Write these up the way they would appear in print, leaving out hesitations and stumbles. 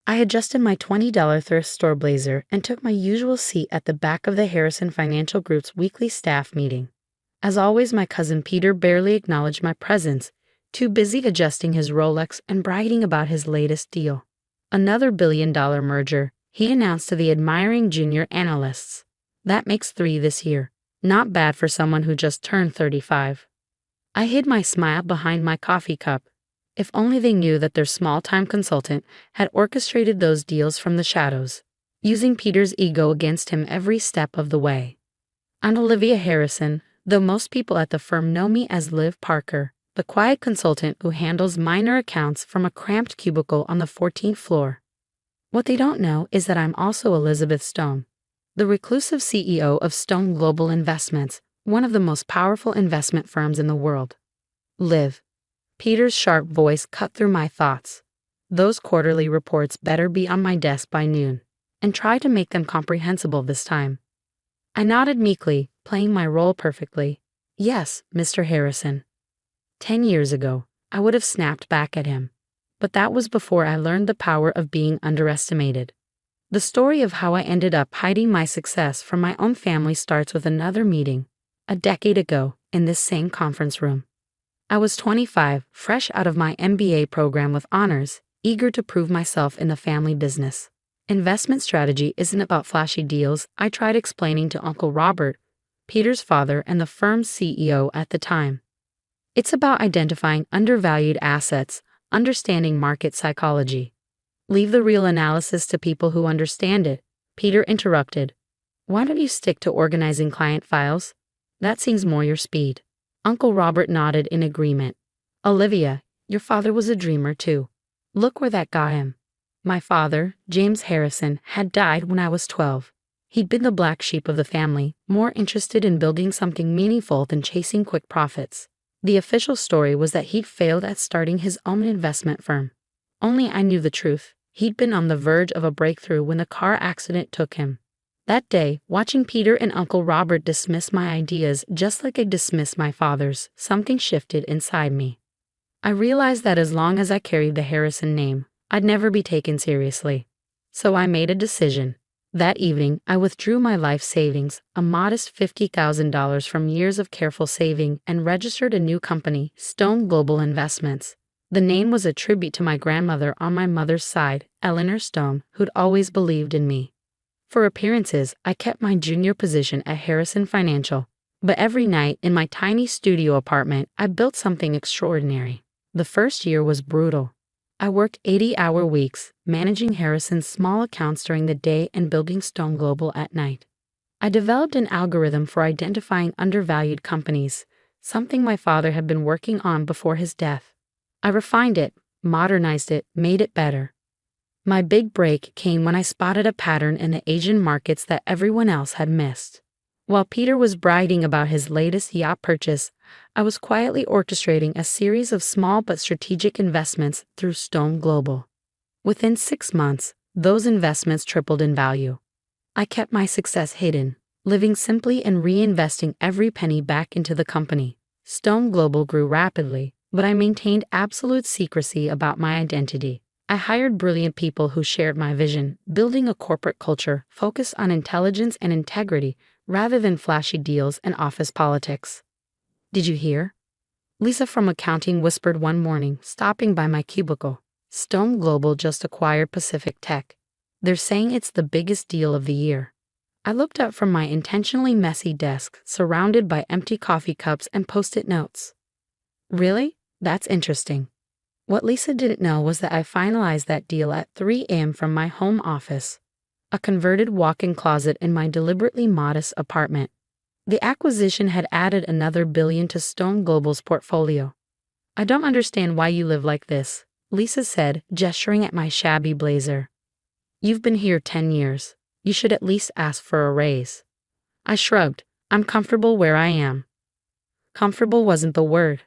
I adjusted my $20 thrift store blazer and took my usual seat at the back of the Harrison Financial Group's weekly staff meeting. As always, my cousin Peter barely acknowledged my presence, too busy adjusting his Rolex and bragging about his latest deal. Another billion-dollar merger, he announced to the admiring junior analysts. That makes 3 this year. Not bad for someone who just turned 35. I hid my smile behind my coffee cup. If only they knew that their small-time consultant had orchestrated those deals from the shadows, using Peter's ego against him every step of the way. I'm Olivia Harrison, though most people at the firm know me as Liv Parker, the quiet consultant who handles minor accounts from a cramped cubicle on the 14th floor. What they don't know is that I'm also Elizabeth Stone, the reclusive CEO of Stone Global Investments, one of the most powerful investment firms in the world. Liv. Peter's sharp voice cut through my thoughts. Those quarterly reports better be on my desk by noon, and try to make them comprehensible this time. I nodded meekly, playing my role perfectly. Yes, Mr. Harrison. 10 years ago, I would have snapped back at him. But that was before I learned the power of being underestimated. The story of how I ended up hiding my success from my own family starts with another meeting, a decade ago, in this same conference room. I was 25, fresh out of my MBA program with honors, eager to prove myself in the family business. Investment strategy isn't about flashy deals, I tried explaining to Uncle Robert, Peter's father and the firm's CEO at the time. It's about identifying undervalued assets, understanding market psychology. Leave the real analysis to people who understand it, Peter interrupted. Why don't you stick to organizing client files? That seems more your speed. Uncle Robert nodded in agreement. Olivia, your father was a dreamer too. Look where that got him. My father, James Harrison, had died when I was 12. He'd been the black sheep of the family, more interested in building something meaningful than chasing quick profits. The official story was that he'd failed at starting his own investment firm. Only I knew the truth. He'd been on the verge of a breakthrough when the car accident took him. That day, watching Peter and Uncle Robert dismiss my ideas just like I dismissed my father's, something shifted inside me. I realized that as long as I carried the Harrison name, I'd never be taken seriously. So I made a decision. That evening, I withdrew my life savings, a modest $50,000 from years of careful saving, and registered a new company, Stone Global Investments. The name was a tribute to my grandmother on my mother's side, Eleanor Stone, who'd always believed in me. For appearances, I kept my junior position at Harrison Financial, but every night in my tiny studio apartment, I built something extraordinary. The first year was brutal. I worked 80-hour weeks, managing Harrison's small accounts during the day and building Stone Global at night. I developed an algorithm for identifying undervalued companies, something my father had been working on before his death. I refined it, modernized it, made it better. My big break came when I spotted a pattern in the Asian markets that everyone else had missed. While Peter was bragging about his latest yacht purchase, I was quietly orchestrating a series of small but strategic investments through Stone Global. Within 6 months, those investments tripled in value. I kept my success hidden, living simply and reinvesting every penny back into the company. Stone Global grew rapidly, but I maintained absolute secrecy about my identity. I hired brilliant people who shared my vision, building a corporate culture focused on intelligence and integrity rather than flashy deals and office politics. Did you hear? Lisa from accounting whispered one morning, stopping by my cubicle. Stone Global just acquired Pacific Tech. They're saying it's the biggest deal of the year. I looked up from my intentionally messy desk, surrounded by empty coffee cups and post-it notes. Really? That's interesting. What Lisa didn't know was that I finalized that deal at 3 a.m. from my home office, a converted walk-in closet in my deliberately modest apartment. The acquisition had added another billion to Stone Global's portfolio. I don't understand why you live like this, Lisa said, gesturing at my shabby blazer. You've been here 10 years. You should at least ask for a raise. I shrugged. I'm comfortable where I am. Comfortable wasn't the word.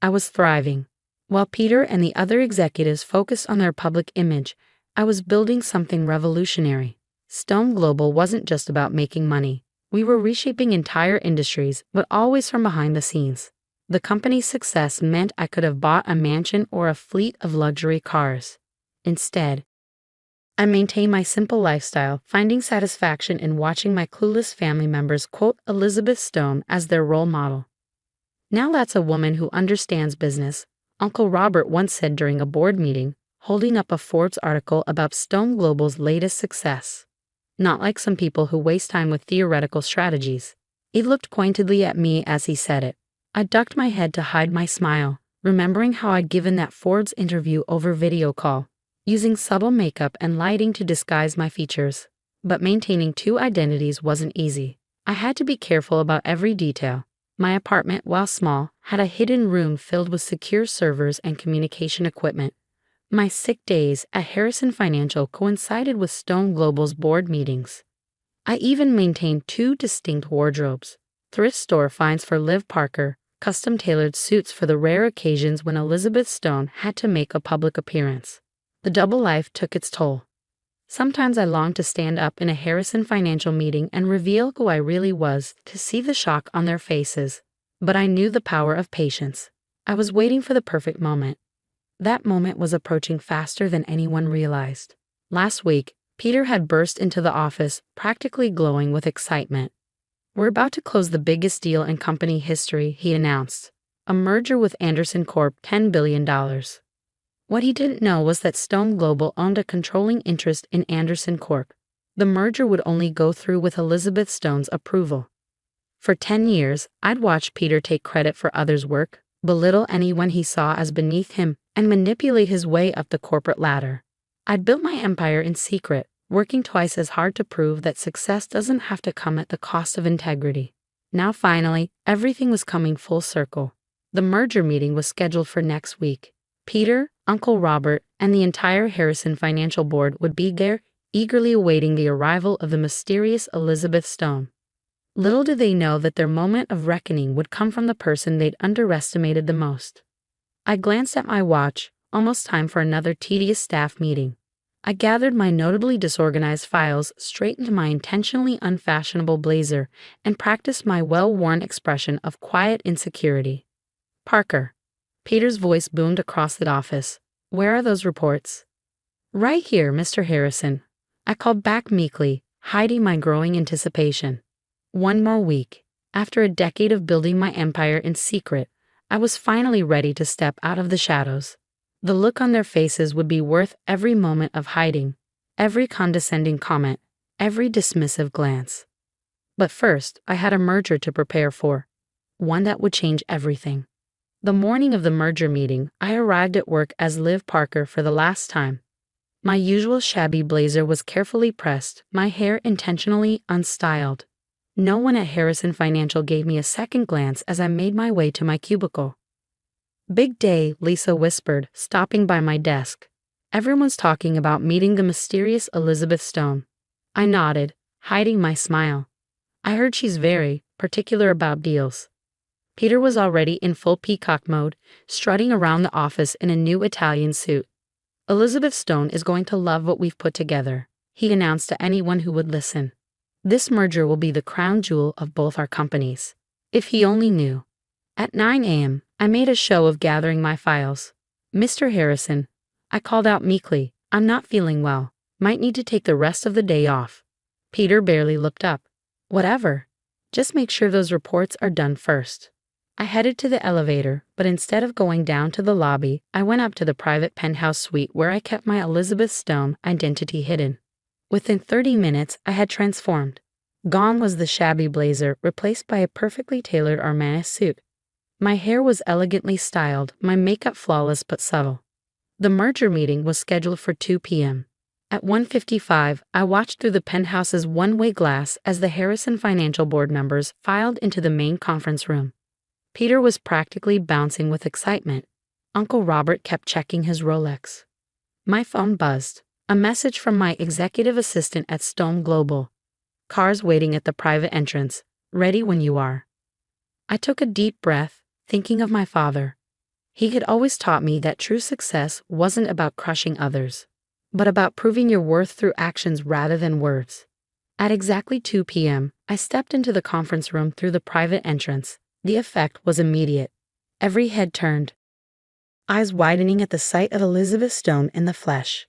I was thriving. While Peter and the other executives focused on their public image, I was building something revolutionary. Stone Global wasn't just about making money. We were reshaping entire industries, but always from behind the scenes. The company's success meant I could have bought a mansion or a fleet of luxury cars. Instead, I maintain my simple lifestyle, finding satisfaction in watching my clueless family members quote Elizabeth Stone as their role model. Now that's a woman who understands business, Uncle Robert once said during a board meeting, holding up a Forbes article about Stone Global's latest success. Not like some people who waste time with theoretical strategies. He looked pointedly at me as he said it. I ducked my head to hide my smile, remembering how I'd given that Forbes interview over video call, using subtle makeup and lighting to disguise my features. But maintaining two identities wasn't easy. I had to be careful about every detail. My apartment, while small, had a hidden room filled with secure servers and communication equipment. My sick days at Harrison Financial coincided with Stone Global's board meetings. I even maintained two distinct wardrobes: thrift store finds for Liv Parker, custom-tailored suits for the rare occasions when Elizabeth Stone had to make a public appearance. The double life took its toll. Sometimes I longed to stand up in a Harrison Financial meeting and reveal who I really was, to see the shock on their faces. But I knew the power of patience. I was waiting for the perfect moment. That moment was approaching faster than anyone realized. Last week, Peter had burst into the office, practically glowing with excitement. "We're about to close the biggest deal in company history," he announced. A merger with Anderson Corp, $10 billion. What he didn't know was that Stone Global owned a controlling interest in Anderson Corp. The merger would only go through with Elizabeth Stone's approval. For 10 years, I'd watched Peter take credit for others' work, belittle anyone he saw as beneath him, and manipulate his way up the corporate ladder. I'd built my empire in secret, working twice as hard to prove that success doesn't have to come at the cost of integrity. Now finally, everything was coming full circle. The merger meeting was scheduled for next week. Peter, Uncle Robert, and the entire Harrison Financial Board would be there, eagerly awaiting the arrival of the mysterious Elizabeth Stone. Little did they know that their moment of reckoning would come from the person they'd underestimated the most. I glanced at my watch, almost time for another tedious staff meeting. I gathered my notably disorganized files, straightened my intentionally unfashionable blazer, and practiced my well-worn expression of quiet insecurity. "Parker." Peter's voice boomed across the office. "Where are those reports?" "Right here, Mr. Harrison." I called back meekly, hiding my growing anticipation. One more week. After a decade of building my empire in secret, I was finally ready to step out of the shadows. The look on their faces would be worth every moment of hiding, every condescending comment, every dismissive glance. But first, I had a merger to prepare for, one that would change everything. The morning of the merger meeting, I arrived at work as Liv Parker for the last time. My usual shabby blazer was carefully pressed, my hair intentionally unstyled. No one at Harrison Financial gave me a second glance as I made my way to my cubicle. "Big day," Lisa whispered, stopping by my desk. "Everyone's talking about meeting the mysterious Elizabeth Stone." I nodded, hiding my smile. "I heard she's very particular about deals." Peter was already in full peacock mode, strutting around the office in a new Italian suit. "Elizabeth Stone is going to love what we've put together," he announced to anyone who would listen. "This merger will be the crown jewel of both our companies." If he only knew. At 9 a.m., I made a show of gathering my files. "Mr. Harrison," I called out meekly, "I'm not feeling well. Might need to take the rest of the day off." Peter barely looked up. "Whatever. Just make sure those reports are done first." I headed to the elevator, but instead of going down to the lobby, I went up to the private penthouse suite where I kept my Elizabeth Stone identity hidden. Within 30 minutes, I had transformed. Gone was the shabby blazer, replaced by a perfectly tailored Armani suit. My hair was elegantly styled, my makeup flawless but subtle. The merger meeting was scheduled for 2 p.m. At 1:55, I watched through the penthouse's one-way glass as the Harrison Financial Board members filed into the main conference room. Peter was practically bouncing with excitement. Uncle Robert kept checking his Rolex. My phone buzzed. A message from my executive assistant at Stone Global. "Cars waiting at the private entrance. Ready when you are." I took a deep breath, thinking of my father. He had always taught me that true success wasn't about crushing others, but about proving your worth through actions rather than words. At exactly 2 p.m., I stepped into the conference room through the private entrance. The effect was immediate. Every head turned, eyes widening at the sight of Elizabeth Stone in the flesh.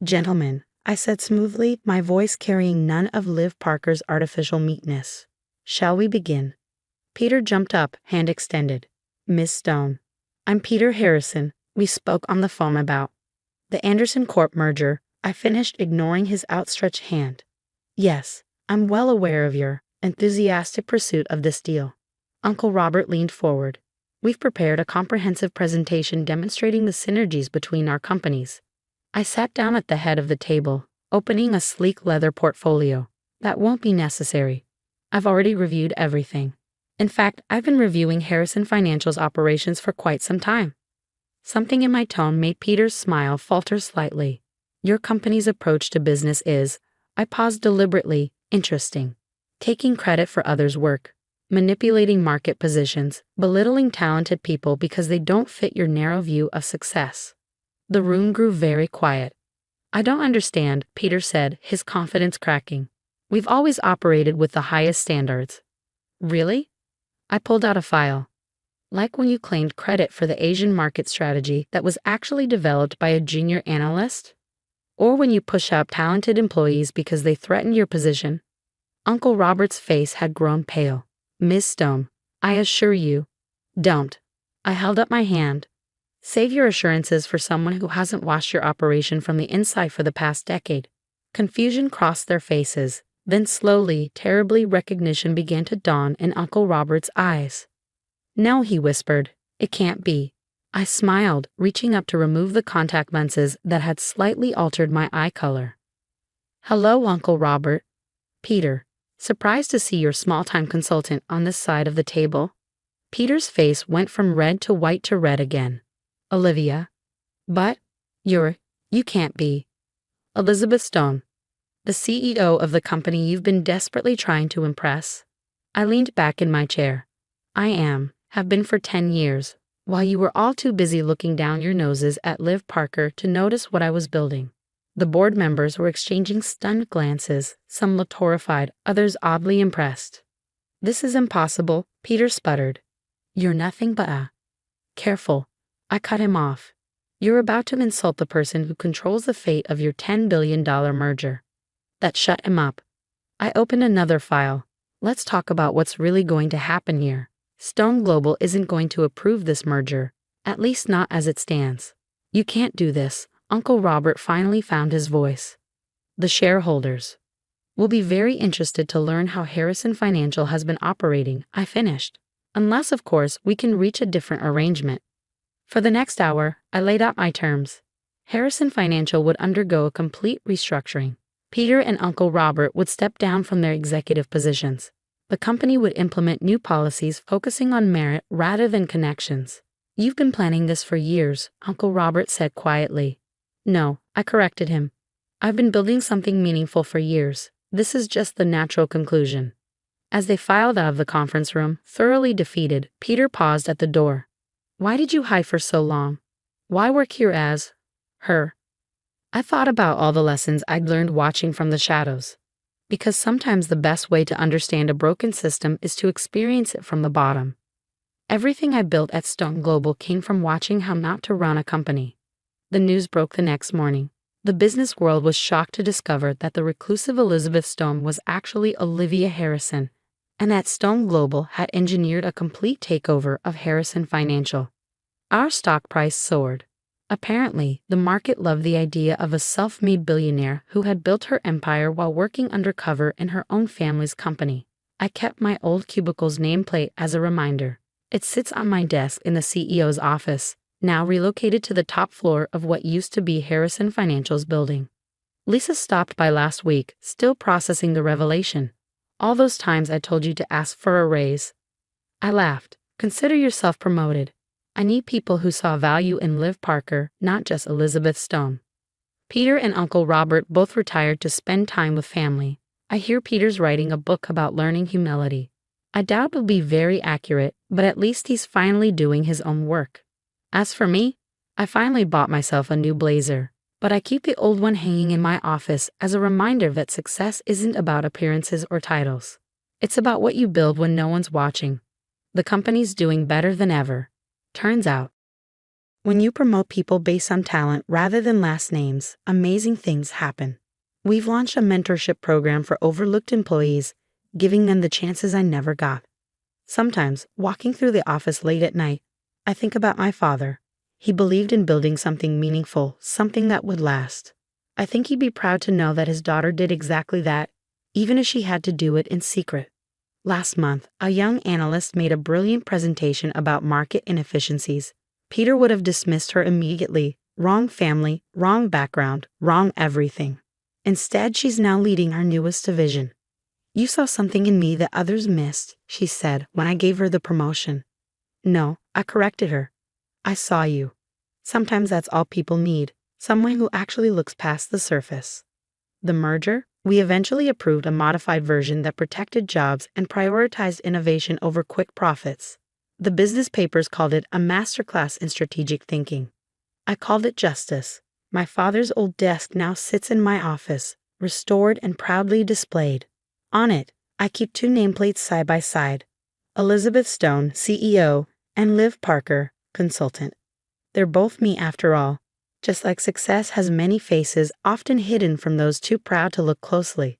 "Gentlemen, I said smoothly, my voice carrying none of Liv Parker's artificial meekness. Shall we begin? Peter jumped up, hand extended. Miss Stone. I'm Peter Harrison. We spoke on the phone about the Anderson Corp merger. I finished, ignoring his outstretched hand. Yes, I'm well aware of your enthusiastic pursuit of this deal. Uncle Robert leaned forward. We've prepared a comprehensive presentation demonstrating the synergies between our companies. I sat down at the head of the table, opening a sleek leather portfolio. That won't be necessary. I've already reviewed everything. In fact, I've been reviewing Harrison Financial's operations for quite some time. Something in my tone made Peter's smile falter slightly. Your company's approach to business is, I paused deliberately, interesting. Taking credit for others' work, manipulating market positions, belittling talented people because they don't fit your narrow view of success. The room grew very quiet. I don't understand, Peter said, his confidence cracking. We've always operated with the highest standards. Really? I pulled out a file. Like when you claimed credit for the Asian market strategy that was actually developed by a junior analyst? Or when you push up talented employees because they threaten your position? Uncle Robert's face had grown pale. Miss Stone, I assure you, don't. I held up my hand. Save your assurances for someone who hasn't watched your operation from the inside for the past decade. Confusion crossed their faces. Then slowly, terribly, recognition began to dawn in Uncle Robert's eyes. No, he whispered. It can't be. I smiled, reaching up to remove the contact lenses that had slightly altered my eye color. Hello, Uncle Robert. Peter. Surprised to see your small-time consultant on this side of the table. Peter's face went from red to white to red again. Olivia. But, you can't be. Elizabeth Stone. The CEO of the company you've been desperately trying to impress. I leaned back in my chair. Have been for 10 years, while you were all too busy looking down your noses at Liv Parker to notice what I was building. The board members were exchanging stunned glances, some looked horrified, others oddly impressed. This is impossible, Peter sputtered. You're nothing but a... Careful. I cut him off. You're about to insult the person who controls the fate of your $10 billion merger. That shut him up. I opened another file. Let's talk about what's really going to happen here. Stone Global isn't going to approve this merger, at least not as it stands. You can't do this. Uncle Robert finally found his voice. The shareholders will be very interested to learn how Harrison Financial has been operating, I finished. Unless, of course, we can reach a different arrangement. For the next hour, I laid out my terms. Harrison Financial would undergo a complete restructuring. Peter and Uncle Robert would step down from their executive positions. The company would implement new policies focusing on merit rather than connections. You've been planning this for years, Uncle Robert said quietly. No, I corrected him. I've been building something meaningful for years. This is just the natural conclusion. As they filed out of the conference room, thoroughly defeated, Peter paused at the door. Why did you hide for so long? Why work here as her? I thought about all the lessons I'd learned watching from the shadows. Because sometimes the best way to understand a broken system is to experience it from the bottom. Everything I built at Stone Global came from watching how not to run a company. The news broke the next morning. The business world was shocked to discover that the reclusive Elizabeth Stone was actually Olivia Harrison, and that Stone Global had engineered a complete takeover of Harrison Financial. Our stock price soared. Apparently, the market loved the idea of a self-made billionaire who had built her empire while working undercover in her own family's company. I kept my old cubicle's nameplate as a reminder. It sits on my desk in the CEO's office, now relocated to the top floor of what used to be Harrison Financial's building. Lisa stopped by last week, still processing the revelation. All those times I told you to ask for a raise. I laughed. Consider yourself promoted. I need people who saw value in Liv Parker, not just Elizabeth Stone. Peter and Uncle Robert both retired to spend time with family. I hear Peter's writing a book about learning humility. I doubt it'll be very accurate, but at least he's finally doing his own work. As for me, I finally bought myself a new blazer, but I keep the old one hanging in my office as a reminder that success isn't about appearances or titles. It's about what you build when no one's watching. The company's doing better than ever. Turns out, when you promote people based on talent rather than last names, amazing things happen. We've launched a mentorship program for overlooked employees, giving them the chances I never got. Sometimes, walking through the office late at night, I think about my father. He believed in building something meaningful, something that would last. I think he'd be proud to know that his daughter did exactly that, even if she had to do it in secret. Last month, a young analyst made a brilliant presentation about market inefficiencies. Peter would have dismissed her immediately. Wrong family, wrong background, wrong everything. Instead, she's now leading our newest division. "You saw something in me that others missed," she said when I gave her the promotion. "No," I corrected her. "I saw you." Sometimes that's all people need, someone who actually looks past the surface. The merger? We eventually approved a modified version that protected jobs and prioritized innovation over quick profits. The business papers called it a masterclass in strategic thinking. I called it justice. My father's old desk now sits in my office, restored and proudly displayed. On it, I keep 2 nameplates side by side: Elizabeth Stone, CEO, and Liv Parker, consultant. They're both me after all. Just like success has many faces, often hidden from those too proud to look closely.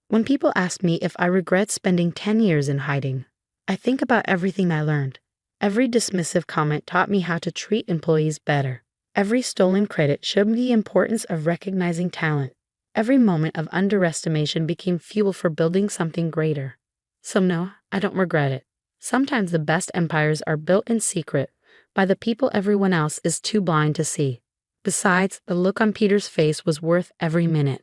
When people ask me if I regret spending 10 years in hiding, I think about everything I learned. Every dismissive comment taught me how to treat employees better. Every stolen credit showed me the importance of recognizing talent. Every moment of underestimation became fuel for building something greater. So no, I don't regret it. Sometimes the best empires are built in secret by the people everyone else is too blind to see. Besides, the look on Peter's face was worth every minute.